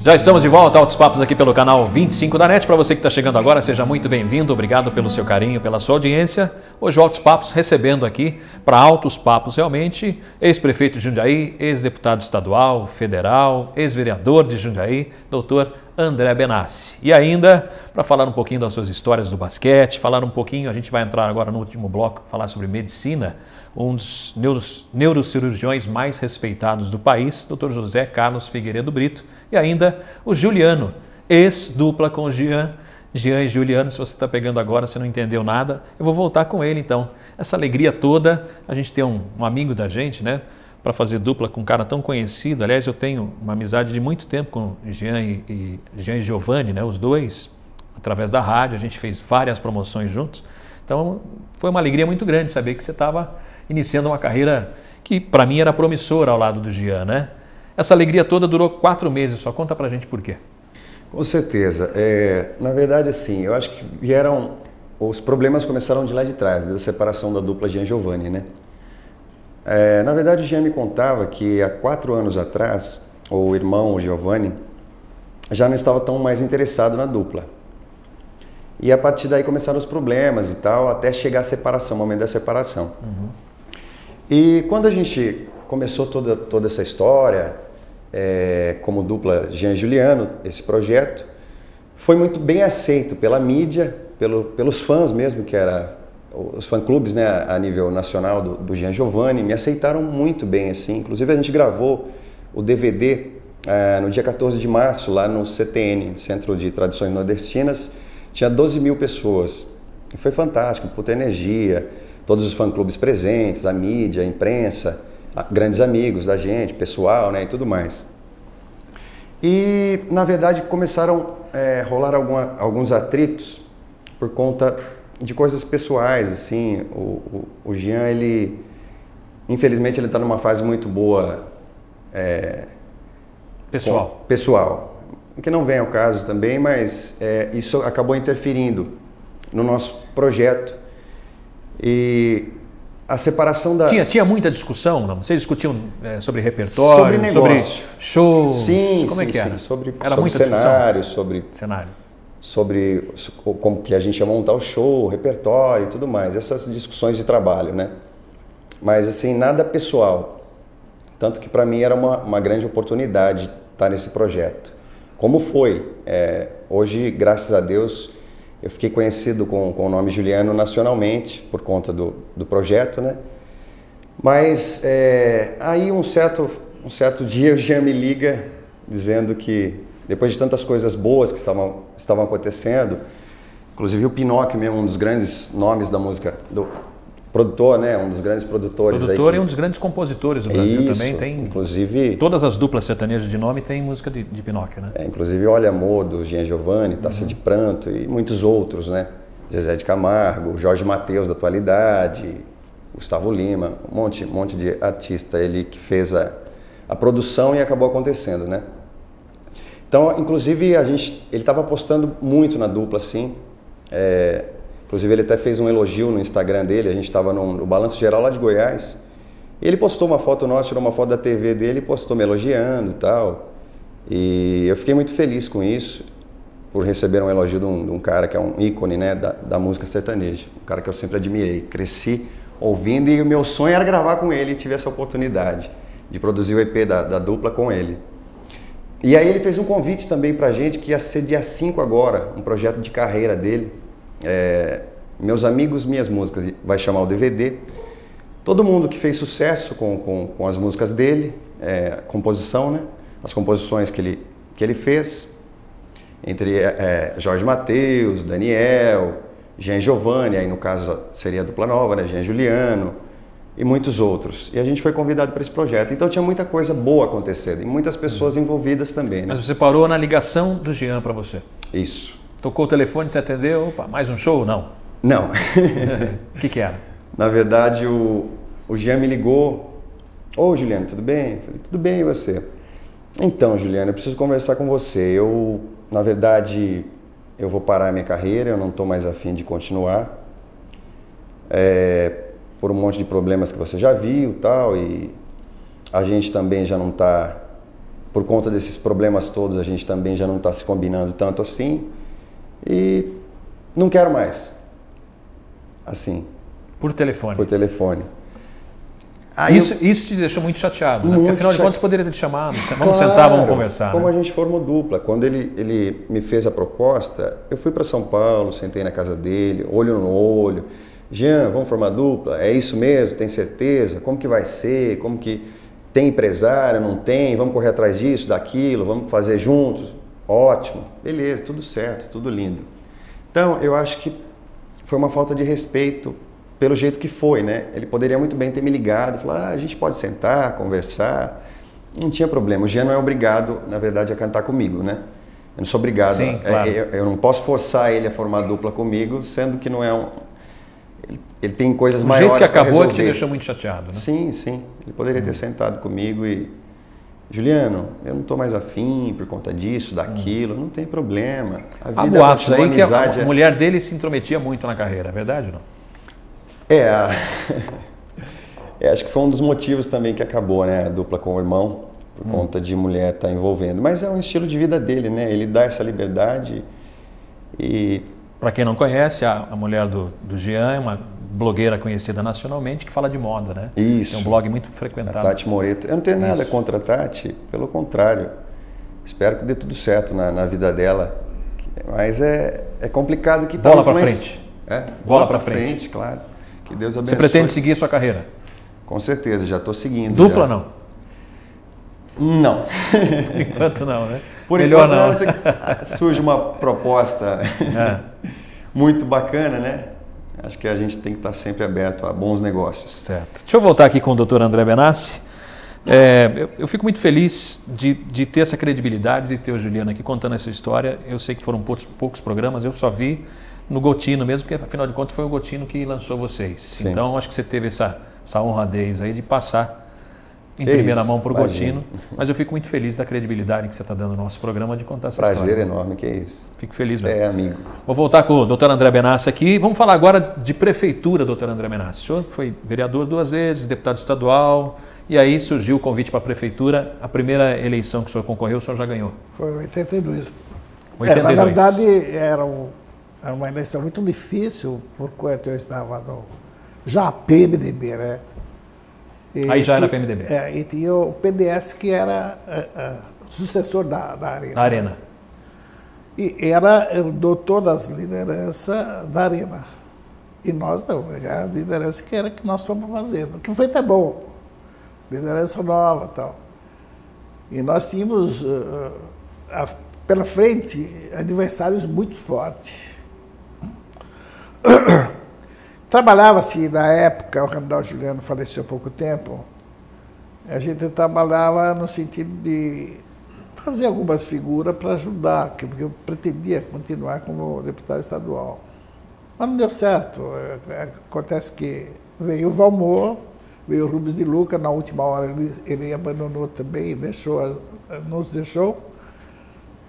Já estamos de volta, Altos Papos aqui pelo canal 25 da NET. Para você que está chegando agora, seja muito bem-vindo. Obrigado pelo seu carinho, pela sua audiência. Hoje o Altos Papos recebendo aqui para Altos Papos realmente ex-prefeito de Jundiaí, ex-deputado estadual, federal, ex-vereador de Jundiaí, doutor André Benassi. E ainda para falar um pouquinho das suas histórias do basquete, falar um pouquinho, a gente vai entrar agora no último bloco, falar sobre medicina, um dos neurocirurgiões mais respeitados do país, Dr. José Carlos Figueiredo Brito, e ainda o Juliano, ex-dupla com o Jean e Juliano. Se você está pegando agora, você não entendeu nada, eu vou voltar com ele então. Essa alegria toda, a gente tem um amigo da gente, né, para fazer dupla com um cara tão conhecido. Aliás, eu tenho uma amizade de muito tempo com Jean e Giovanni, né, os dois, através da rádio, a gente fez várias promoções juntos. Então, foi uma alegria muito grande saber que você estava iniciando uma carreira que para mim era promissora ao lado do Jean, né? Essa alegria toda durou 4 meses, só conta pra gente por quê. Com certeza. Na verdade, assim, eu acho que os problemas começaram de lá de trás, da separação da dupla Jean e Giovanni, né? Na verdade, o Jean me contava que há 4 anos atrás, o irmão, o Giovanni, já não estava tão mais interessado na dupla. E a partir daí começaram os problemas e tal, até chegar a separação, o momento da separação. Uhum. E quando a gente começou toda essa história, como dupla Jean e Juliano, esse projeto, foi muito bem aceito pela mídia, pelos fãs mesmo, que era os fã-clubes, né, a nível nacional do Jean Giovanni, me aceitaram muito bem, assim. Inclusive a gente gravou o DVD no dia 14 de março, lá no CTN, Centro de Tradições Nordestinas, tinha 12 mil pessoas. E foi fantástico, puta energia, todos os fã-clubes presentes, a mídia, a imprensa, grandes amigos da gente, pessoal, né, e tudo mais. E, na verdade, começaram a rolar alguns atritos por conta de coisas pessoais, assim. O Jean, infelizmente, ele está numa fase muito boa... Pessoal. Que não vem ao caso também, mas isso acabou interferindo no nosso projeto. E a separação da... Tinha muita discussão, não? Vocês discutiam sobre repertório, sobre negócio, sobre shows? Sim, como é que era? Sobre cenário, sobre como que a gente ia montar o show, o repertório e tudo mais, essas discussões de trabalho, né? Mas assim, nada pessoal. Tanto que para mim era uma grande oportunidade estar nesse projeto. Como foi? Hoje, graças a Deus, eu fiquei conhecido com o nome Juliano nacionalmente, por conta do projeto, né? Mas aí um certo dia o Jean me liga dizendo que, depois de tantas coisas boas que estavam acontecendo, inclusive o Pinóquio mesmo, um dos grandes nomes da música, do produtor, né? Um dos grandes produtores. Produtor e um dos grandes compositores do Brasil também. Tem, inclusive... Todas as duplas sertanejas de nome tem música de Pinóquio, né? Inclusive Olha Amor, do Jean Giovanni, Taça de Pranto e muitos outros, né? Zezé de Camargo, Jorge Mateus da atualidade, Gustavo Lima, um monte de artista, ele que fez a produção e acabou acontecendo, né? Então, inclusive, ele estava apostando muito na dupla, assim. Inclusive, ele até fez um elogio no Instagram dele, a gente estava no Balanço Geral lá de Goiás. Ele postou uma foto nossa, tirou uma foto da TV dele e postou me elogiando e tal. E eu fiquei muito feliz com isso, por receber um elogio de um cara que é um ícone, né, da música sertaneja. Um cara que eu sempre admirei, cresci ouvindo e o meu sonho era gravar com ele e tive essa oportunidade de produzir o EP da dupla com ele. E aí ele fez um convite também pra gente, que ia ser dia 5 agora, um projeto de carreira dele. Meus Amigos, Minhas Músicas, vai chamar o DVD. Todo mundo que fez sucesso com as músicas dele, composição, né? As composições que ele fez, entre Jorge Mateus, Daniel, Jean Giovanni, aí no caso seria a dupla nova, né? Jean Juliano e muitos outros. E a gente foi convidado para esse projeto. Então tinha muita coisa boa acontecendo e muitas pessoas envolvidas também, né? Mas você parou na ligação do Jean para você? Isso. Tocou o telefone, você atendeu, opa, mais um show? Não. O que era? Na verdade, o Jean me ligou. Ô, Juliano, tudo bem? Eu falei, tudo bem, e você? Então, Juliano, eu preciso conversar com você. Na verdade, eu vou parar a minha carreira, eu não estou mais afim de continuar. Por um monte de problemas que você já viu e tal, e a gente também já não está por conta desses problemas todos, a gente também já não está se combinando tanto assim. E não quero mais. Assim. Por telefone. Por telefone. Isso te deixou muito chateado, né? Porque afinal de contas poderia ter te chamado. Vamos Claro, sentar, vamos conversar. Como né? a gente formou dupla. Quando ele me fez a proposta, eu fui para São Paulo, sentei na casa dele, olho no olho. Jean, vamos formar dupla? É isso mesmo? Tem certeza? Como que vai ser? Como que tem empresário? Não tem? Vamos correr atrás disso, daquilo? Vamos fazer juntos? Ótimo. Beleza, tudo certo, tudo lindo. Então, eu acho que foi uma falta de respeito pelo jeito que foi, né? Ele poderia muito bem ter me ligado e falar, a gente pode sentar, conversar. Não tinha problema. O Jean não é obrigado, na verdade, a cantar comigo, né? Eu não sou obrigado. Sim, claro. Eu não posso forçar ele a formar dupla comigo, sendo que não é um... Ele tem coisas maiores para resolver. O jeito que acabou é que te deixou muito chateado, né? Sim, sim. Ele poderia ter sentado comigo e... Juliano, eu não estou mais afim por conta disso, daquilo, não tem problema. Há boatos aí que a mulher dele se intrometia muito na carreira, é verdade ou não? Acho que foi um dos motivos também que acabou, né, a dupla com o irmão, por conta de mulher estar envolvendo. Mas é um estilo de vida dele, né? Ele dá essa liberdade e... Para quem não conhece, a mulher do Jean é uma blogueira conhecida nacionalmente que fala de moda, né? Isso. É um blog muito frequentado. A Tati Moreto. Eu não tenho nada contra a Tati, pelo contrário. Espero que dê tudo certo na vida dela. Mas é complicado que... Bola para frente. Bola para frente, claro. Que Deus abençoe. Você pretende seguir a sua carreira? Com certeza, já estou seguindo. Dupla já. não? Não. Por enquanto não, né? Por Melhor enquanto não. Surge uma proposta muito bacana, né? Acho que a gente tem que estar sempre aberto a bons negócios. Certo. Deixa eu voltar aqui com o Dr. André Benassi. Eu fico muito feliz de ter essa credibilidade, de ter o Juliano aqui contando essa história. Eu sei que foram poucos programas, eu só vi no Gotino mesmo, porque afinal de contas foi o Gotino que lançou vocês. Sim. Então acho que você teve essa honradez aí de passar em primeira mão para o Gotino. Mas eu fico muito feliz da credibilidade que você está dando no nosso programa de contar essa história. Prazer enorme, que é isso. Fico feliz mesmo. Amigo. Vou voltar com o Dr. André Benassi aqui. Vamos falar agora de prefeitura, Dr. André Benassi. O senhor foi vereador 2 vezes, deputado estadual, e aí surgiu o convite para a prefeitura. A primeira eleição que o senhor concorreu, o senhor já ganhou. Foi em 82. 82. Na verdade, era uma eleição muito difícil, porquanto eu estava já PMDB, né? Aí já era PMDB. E tinha o PDS, que era sucessor da Arena. Da Arena. E herdou todas as lideranças da Arena. E nós não, a liderança que nós fomos fazendo, que foi até bom. Liderança nova e tal. E nós tínhamos, pela frente, adversários muito fortes. Trabalhava-se, na época, o Randall Juliano faleceu há pouco tempo, a gente trabalhava no sentido de fazer algumas figuras para ajudar, porque eu pretendia continuar como deputado estadual. Mas não deu certo. Acontece que veio o Valmor, veio o Rubens de Luca, na última hora ele abandonou também, nos deixou.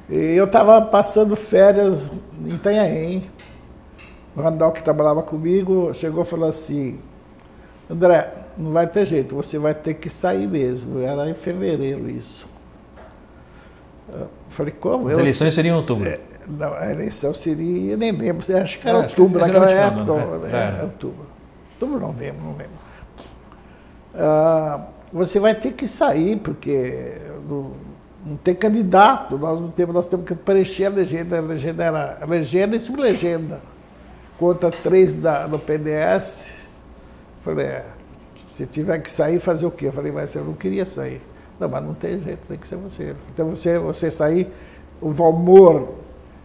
E eu estava passando férias em Itanhaém. O Randall, que trabalhava comigo, chegou e falou assim, André, não vai ter jeito, você vai ter que sair mesmo. Era em fevereiro isso. Eu falei, como? As eleições seriam em outubro. Não, a eleição seria, nem lembro, acho que era outubro, naquela época. Outubro, novembro, não lembro. Você vai ter que sair, porque não tem candidato, nós temos que preencher a legenda era legenda e sublegenda. Contra 3 do PDS, falei, se tiver que sair, fazer o quê? Eu falei, mas eu não queria sair. Não, mas não tem jeito, tem que ser você. Então você sair, o Valmor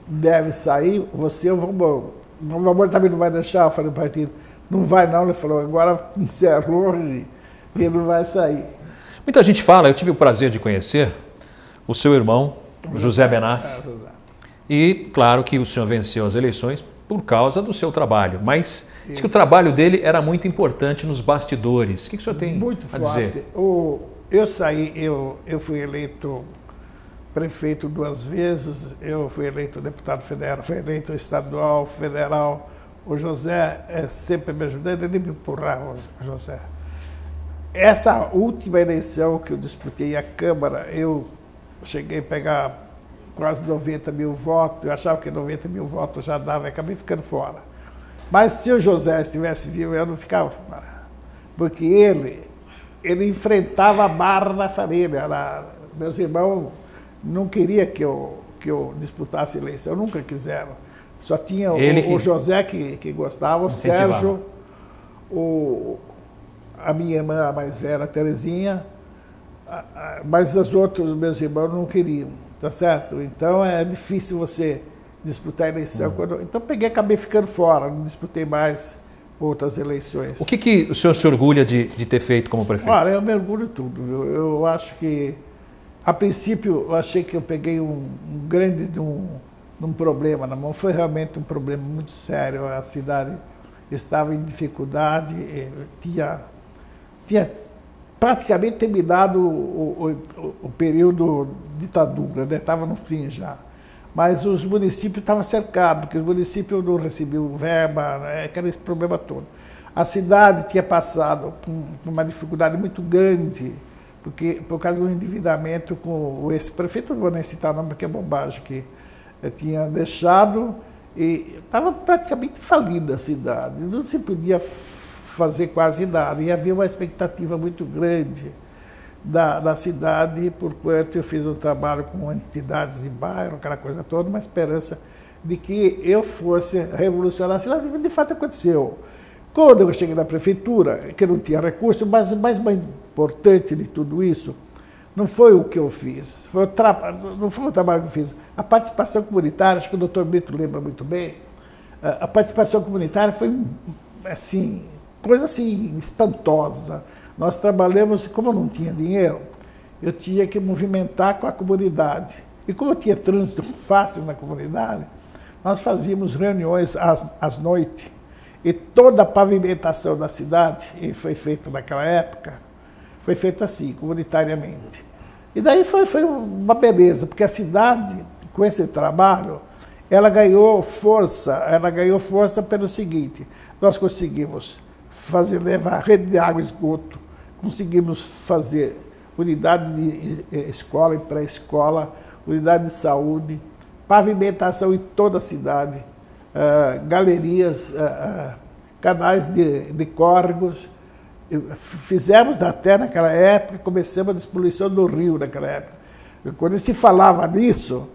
deve sair, você, o Valmor. O Valmor também não vai deixar, eu falei, o partido, não vai não, ele falou, agora encerrou e ele não vai sair. Muita gente fala, eu tive o prazer de conhecer o seu irmão, José Benassi, e claro que o senhor venceu as eleições por causa do seu trabalho, mas diz que o trabalho dele era muito importante nos bastidores. O que o senhor tem a dizer? Eu fui eleito prefeito 2 vezes, eu fui eleito deputado federal, fui eleito estadual, federal. O José sempre me ajudou, ele me empurrava, o José. Essa última eleição que eu disputei a Câmara, eu cheguei a pegar quase 90 mil votos, eu achava que 90 mil votos já dava, e acabei ficando fora. Mas se o José estivesse vivo, eu não ficava fora, porque ele enfrentava a barra da família. Meus irmãos não queriam que eu disputasse a eleição, nunca quiseram. Só tinha o José que gostava, o Sérgio, a minha irmã, a mais velha, a Terezinha, mas os outros meus irmãos não queriam, tá certo? Então é difícil você disputar a eleição. Então acabei ficando fora, não disputei mais outras eleições. O que o senhor se orgulha de ter feito como prefeito? Olha, eu me orgulho de tudo, viu? Eu acho que, a princípio, eu achei que eu peguei um grande um problema na mão. Foi realmente um problema muito sério. A cidade estava em dificuldade, tinha praticamente terminado o período de ditadura, né? Estava no fim já. Mas os municípios estavam cercados, porque os municípios não recebiam verba, né? Aquele problema todo. A cidade tinha passado por uma dificuldade muito grande, por causa do endividamento com esse prefeito, não vou nem citar o nome, porque é bobagem, que tinha deixado, e estava praticamente falida a cidade, não se podia fazer quase nada, e havia uma expectativa muito grande da cidade, porquanto eu fiz um trabalho com entidades de bairro, aquela coisa toda, uma esperança de que eu fosse revolucionar a cidade, e de fato aconteceu. Quando eu cheguei na prefeitura, que não tinha recurso, mas o mais importante de tudo isso não foi o que eu fiz, não foi o trabalho que eu fiz. A participação comunitária, acho que o doutor Brito lembra muito bem, a participação comunitária foi assim, coisa assim espantosa. Nós trabalhamos, como eu não tinha dinheiro, eu tinha que movimentar com a comunidade. E como eu tinha trânsito fácil na comunidade, nós fazíamos reuniões às noites. E toda a pavimentação da cidade, e foi feita naquela época, foi feita assim, comunitariamente. E daí foi uma beleza, porque a cidade, com esse trabalho, ela ganhou força pelo seguinte: nós conseguimos levar rede de água e esgoto, conseguimos fazer unidade de escola e pré-escola, unidade de saúde, pavimentação em toda a cidade, galerias, canais de córregos. Fizemos até naquela época, começamos a despoluição do rio naquela época. Quando se falava nisso,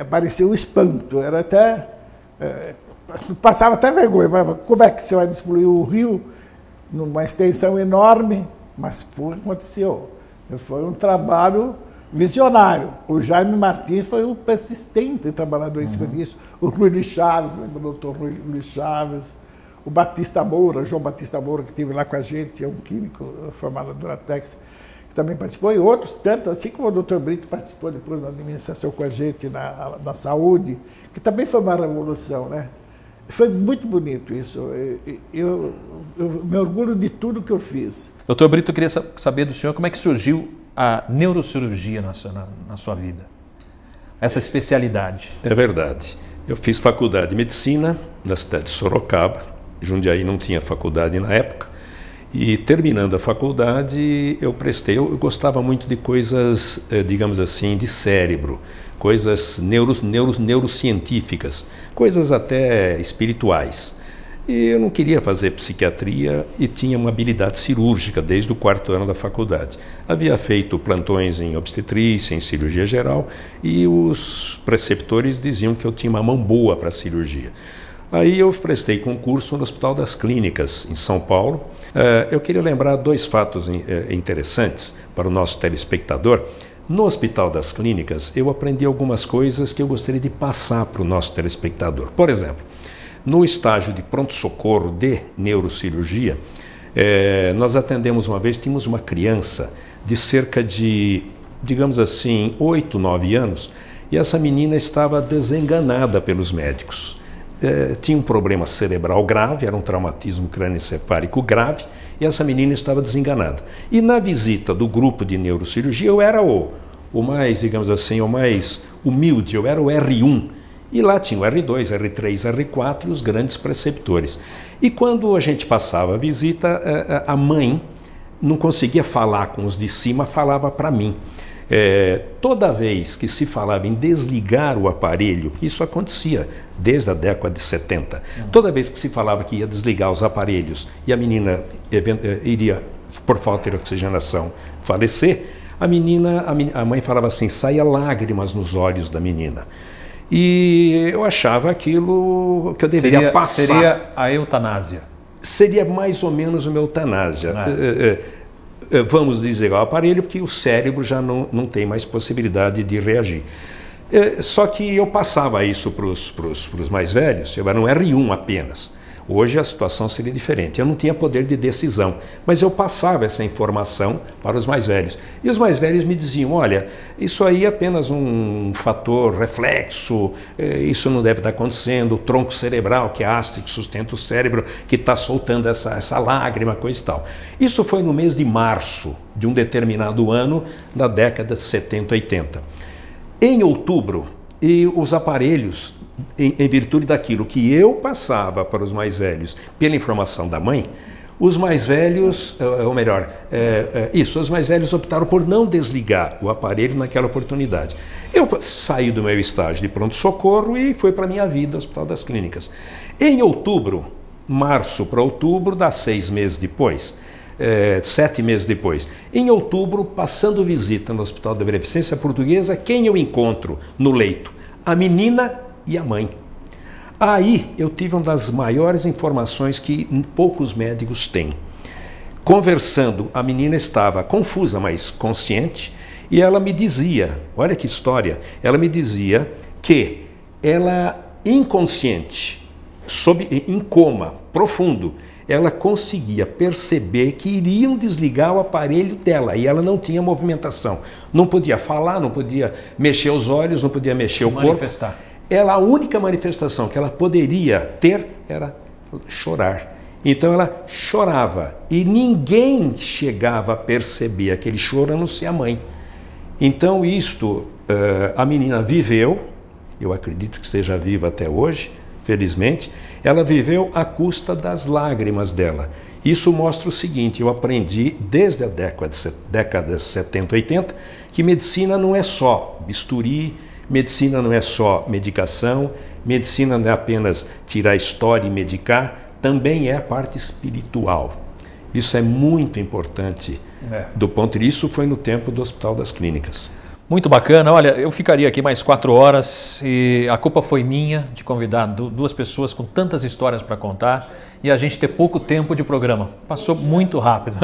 parecia um espanto, era até... passava até vergonha, mas como é que você vai despoluir o rio numa extensão enorme? Mas aconteceu. Foi um trabalho visionário. O Jaime Martins foi um persistente trabalhador em cima disso. O Luiz Chaves, lembra do doutor Luiz Chaves? O Batista Moura, João Batista Moura, que esteve lá com a gente, é um químico formado na Duratex, que também participou, e outros tantos, assim como o doutor Brito participou depois na administração com a gente, na saúde, que também foi uma revolução, né? Foi muito bonito isso. Eu me orgulho de tudo que eu fiz. Doutor Brito, eu queria saber do senhor como é que surgiu a neurocirurgia na sua vida, essa especialidade. É verdade. Eu fiz faculdade de medicina na cidade de Sorocaba. Jundiaí não tinha faculdade na época. E terminando a faculdade, eu gostava muito de coisas, digamos assim, de cérebro, coisas neurocientíficas, coisas até espirituais. E eu não queria fazer psiquiatria e tinha uma habilidade cirúrgica desde o 4º ano da faculdade. Havia feito plantões em obstetrícia, em cirurgia geral, e os preceptores diziam que eu tinha uma mão boa para cirurgia. Aí eu prestei concurso no Hospital das Clínicas, em São Paulo. Eu queria lembrar 2 fatos interessantes para o nosso telespectador. No Hospital das Clínicas, eu aprendi algumas coisas que eu gostaria de passar para o nosso telespectador. Por exemplo, no estágio de pronto-socorro de neurocirurgia, nós atendemos uma vez, tínhamos uma criança de cerca de, digamos assim, 8, 9 anos, e essa menina estava desenganada pelos médicos. Tinha um problema cerebral grave, era um traumatismo crânioencefálico grave, e essa menina estava desenganada. E na visita do grupo de neurocirurgia, eu era o mais, digamos assim, o mais humilde, eu era o R1. E lá tinha o R2, R3, R4 e os grandes preceptores. E quando a gente passava a visita, a mãe não conseguia falar com os de cima, falava para mim. Toda vez que se falava em desligar o aparelho, isso acontecia desde a década de 70, toda vez que se falava que ia desligar os aparelhos e a menina iria, por falta de oxigenação, falecer, a mãe falava assim, saía lágrimas nos olhos da menina. E eu achava aquilo que eu deveria passar. Seria a eutanásia. Seria mais ou menos uma eutanásia. Vamos desligar o aparelho porque o cérebro já não tem mais possibilidade de reagir. Só que eu passava isso para os mais velhos, eu era um R1 apenas. Hoje a situação seria diferente. Eu não tinha poder de decisão, mas eu passava essa informação para os mais velhos. E os mais velhos me diziam, olha, isso aí é apenas um fator reflexo, isso não deve estar acontecendo, o tronco cerebral, que é a haste que sustenta o cérebro, que está soltando essa lágrima, coisa e tal. Isso foi no mês de março de um determinado ano da década de 70, 80. Em outubro, os aparelhos, em virtude daquilo que eu passava para os mais velhos, pela informação da mãe, os mais velhos, os mais velhos optaram por não desligar o aparelho naquela oportunidade. Eu saí do meu estágio de pronto-socorro e fui para a minha vida, Hospital das Clínicas. Em outubro, março para outubro, dá 6 meses depois, 7 meses depois. Em outubro, passando visita no Hospital da Beneficência Portuguesa, quem eu encontro no leito? A menina e a mãe. Aí eu tive uma das maiores informações que poucos médicos têm. Conversando, a menina estava confusa, mas consciente, e ela me dizia, olha que história, ela me dizia que ela, inconsciente, em coma profundo, ela conseguia perceber que iriam desligar o aparelho dela e ela não tinha movimentação. Não podia falar, não podia mexer os olhos, não podia mexer o corpo. Manifestar. A única manifestação que ela poderia ter era chorar. Então ela chorava e ninguém chegava a perceber aquele choro a não ser a mãe. Então a menina viveu, eu acredito que esteja viva até hoje, felizmente, ela viveu à custa das lágrimas dela. Isso mostra o seguinte, eu aprendi desde a década de 70, 80, que medicina não é só bisturi, medicina não é só medicação, medicina não é apenas tirar a história e medicar, também é a parte espiritual. Isso é muito importante do ponto de vista, isso foi no tempo do Hospital das Clínicas. Muito bacana. Olha, eu ficaria aqui mais 4 horas e a culpa foi minha de convidar 2 pessoas com tantas histórias para contar e a gente ter pouco tempo de programa. Passou muito rápido,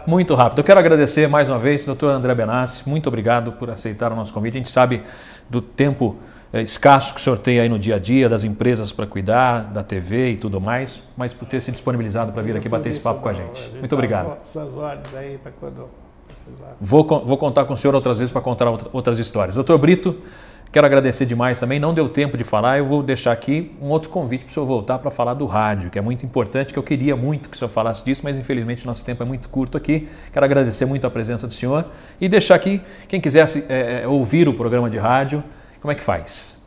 muito rápido. Eu quero agradecer mais uma vez, Dr. André Benassi, muito obrigado por aceitar o nosso convite. A gente sabe do tempo escasso que o senhor tem aí no dia a dia, das empresas para cuidar, da TV e tudo mais, mas por ter se disponibilizado para vir aqui bater esse papo com a gente. Muito obrigado. Suas ordens aí para quando... Vou contar com o senhor outras vezes para contar outras histórias. Doutor Brito, quero agradecer demais também. Não deu tempo de falar, eu vou deixar aqui um outro convite para o senhor voltar para falar do rádio, que é muito importante, que eu queria muito que o senhor falasse disso, mas infelizmente nosso tempo é muito curto aqui. Quero agradecer muito a presença do senhor e deixar aqui, quem quiser ouvir o programa de rádio, como é que faz?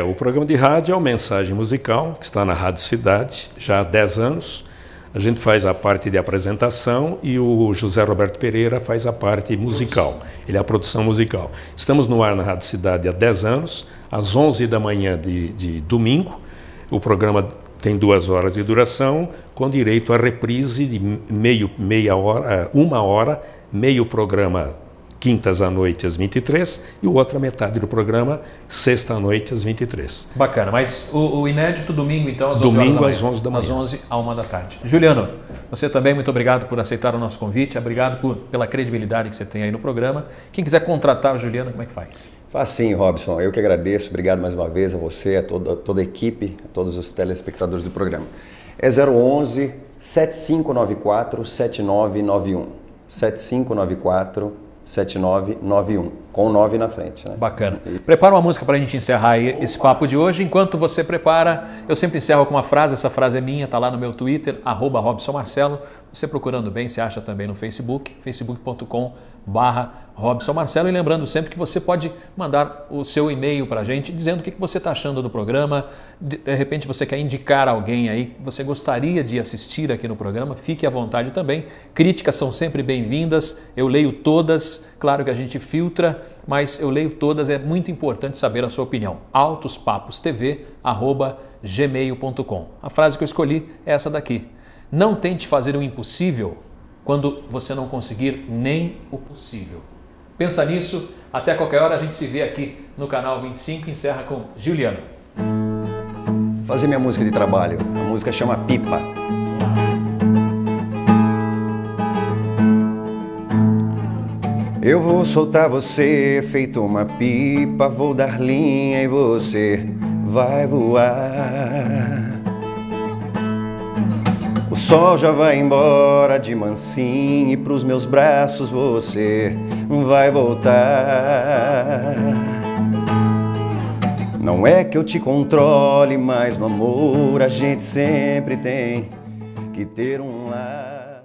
O programa de rádio é uma mensagem musical, que está na Rádio Cidade, já há 10 anos. A gente faz a parte de apresentação e o José Roberto Pereira faz a parte musical. Ele é a produção musical. Estamos no ar na Rádio Cidade há 10 anos, às 11 da manhã de domingo. O programa tem 2 horas de duração, com direito a reprise de meia hora, 1 hora, meio programa quintas à noite às 23 e a outra metade do programa sexta à noite às 23. Bacana, mas o inédito domingo então às 11 domingo horas às 11 da manhã. Às 11 à 1 da tarde. Juliano, você também muito obrigado por aceitar o nosso convite, obrigado pela credibilidade que você tem aí no programa. Quem quiser contratar o Juliano, como é que faz? Faz sim, Robson. Eu que agradeço. Obrigado mais uma vez a você, a toda a equipe, a todos os telespectadores do programa. É 011 7594 7991. 7594 7991. com 9 na frente, né? Bacana. Prepara uma música para a gente encerrar aí esse papo de hoje. Enquanto você prepara, eu sempre encerro com uma frase. Essa frase é minha, tá lá no meu Twitter, @RobsonMarcelo. Você procurando bem, você acha também no Facebook, facebook.com/RobsonMarcelo. E lembrando sempre que você pode mandar o seu e-mail para a gente, dizendo o que você está achando do programa. De repente você quer indicar alguém aí que você gostaria de assistir aqui no programa, fique à vontade também. Críticas são sempre bem-vindas, eu leio todas, claro que a gente filtra, mas eu leio todas, é muito importante saber a sua opinião. autospapostv@gmail.com. A frase que eu escolhi é essa daqui: não tente fazer o impossível quando você não conseguir nem o possível. Pensa nisso, até qualquer hora a gente se vê aqui no canal 25, encerra com Juliano. Fazer minha música de trabalho, a música chama Pipa. Eu vou soltar você feito uma pipa, vou dar linha e você vai voar. O sol já vai embora de mansinho e pros meus braços você vai voltar. Não é que eu te controle, mas no amor a gente sempre tem que ter um lar.